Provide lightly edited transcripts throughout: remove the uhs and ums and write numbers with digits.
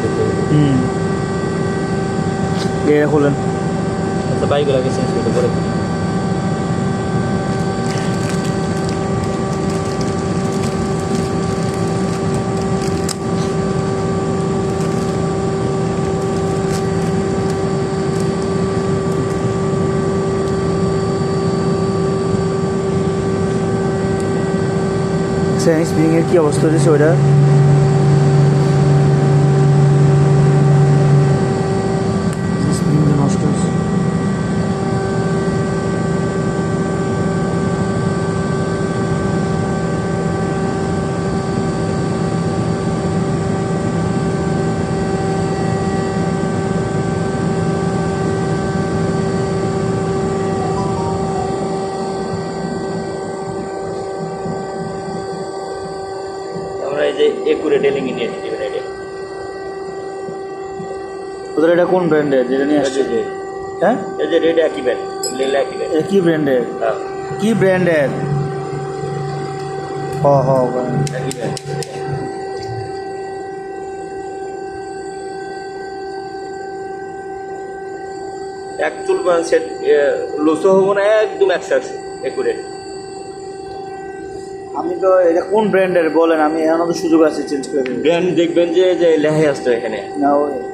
করতে হবে। এটা খুলেন। আচ্ছা বাইকগুলো আগে চেঞ্জ করতে পরে স্প্রিংয়ের কি অবস্থা হয়েছে ওইটা? স্প্রিং নষ্ট হয়েছে। আমরা এই যে একুরেট এলিং নিয়ে নিচ্ছি এটা। ওদের এটা কোন ব্র্যান্ডের যেটা নিয়ে আসছে? হ্যাঁ, এই যে রেড একই ব্যান্ড, লেলা একই ব্যান্ড। কি ব্র্যান্ডের? হ্যাঁ কি ব্র্যান্ডের? একই ব্যান্ড। এক চুল সেট লুসো হবো না, একদম 100 একুরেট। আমি তো এটা কোন ব্র্যান্ডের বলেন, আমি এখন তো সুযোগ আছে চেঞ্জ করে দেবো। ব্র্যান্ড দেখবেন যে যে লেখা আসতো এখানে, না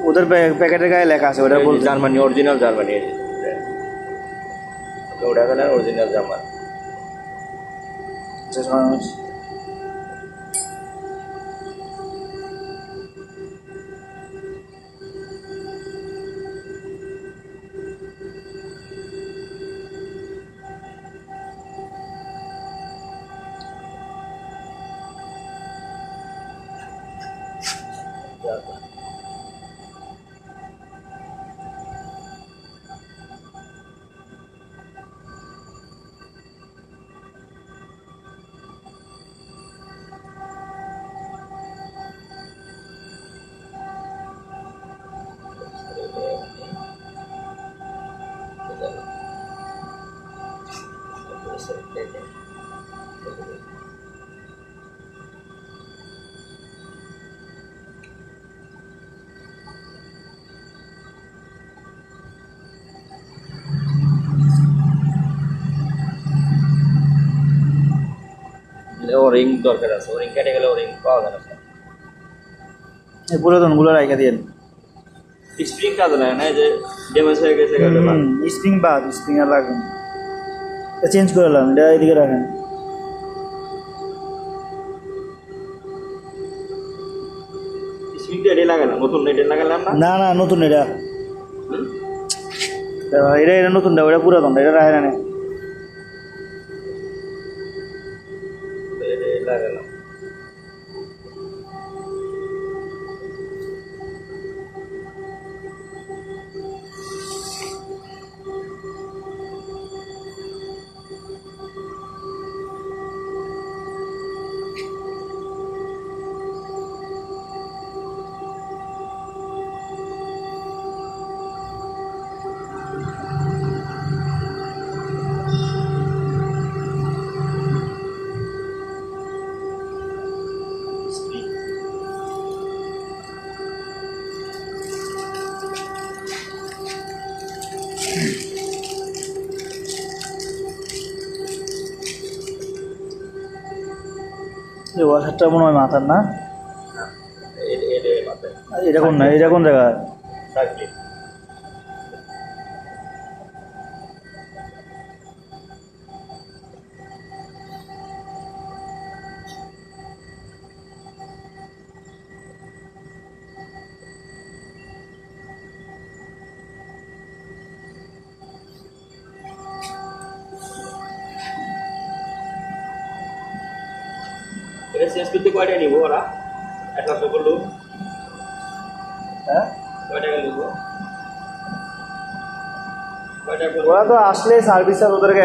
ওদের প্যাকেটের গায়ে লেখা আছে, ওটা বলতে। Germany, original Germany. ওটা হলো অরিজিনাল জার্মান। ওরিং দরকার আছে, ওরিং কেটে গেলে ওরিং পাওয়া যায় না। এই পুরাতনগুলো রাইখা দিয়েন। স্প্রিং কাজে লাগে না, যে ড্যামেজ হয়ে গেছে গেলে স্প্রিং বাদ, স্প্রিং আর লাগবেন, চেঞ্জ করে নিলাম, এটা এদিকে রাখেন। স্প্রিংটা এটাই লাগালাম, নতুন এটাই লাগালাম না। না না, নতুন এটা, এটা এটা নতুনটা, ওটা পুরাতনটা, এটা রাখেন না। এটাই লাগালাম। এই ওয়াশারটা মনে হয় মাথার না? এটা কোন না, এটা কোন জায়গায়? এটা চেঞ্জ করতে কয়টা নিব ওরা? 1 লাখ করলো। হ্যাঁ, কয় টাকা নিব? ওরা তো আসলে সার্ভিস আর ওদেরকে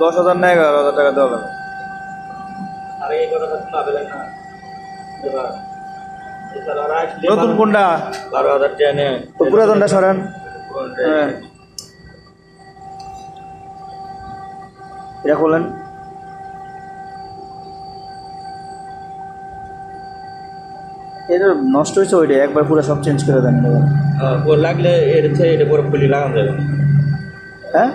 10,000 না 11,000 টাকা দেওয়া লাগবে। আরে এই কথাটা তো আবেলেন না। নতুন কোনটা? 12,000 টাকা নেয়। তো পুরাতনটা সরান। হ্যাঁ, এটা খোলেন। এটা নষ্ট হয়েছে ওইটাই, একবার পুরো সব চেঞ্জ করে দেন। লাগলে এর হচ্ছে এটা পরে খুলি লাগানো যাবে না। হ্যাঁ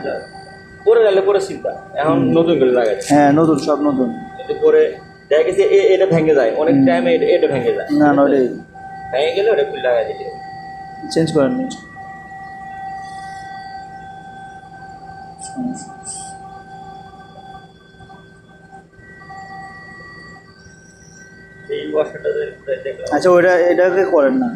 পরে লাগলে পরে চিন্তা, এখন নতুন করে লাগাই। হ্যাঁ, নতুন, সব নতুন। কিন্তু পরে দেখা গেছে এটা ভেঙে যায় অনেক টাইমে, এটা ভেঙে যায়। না না, ওইটাই ভেঙে গেলে ওটা খুলে লাগাই দিতে হবে। চেঞ্জ করেন নি। এই ওয়াশারটা দেখলাম। আচ্ছা, ওইটা এটাকে করেন না।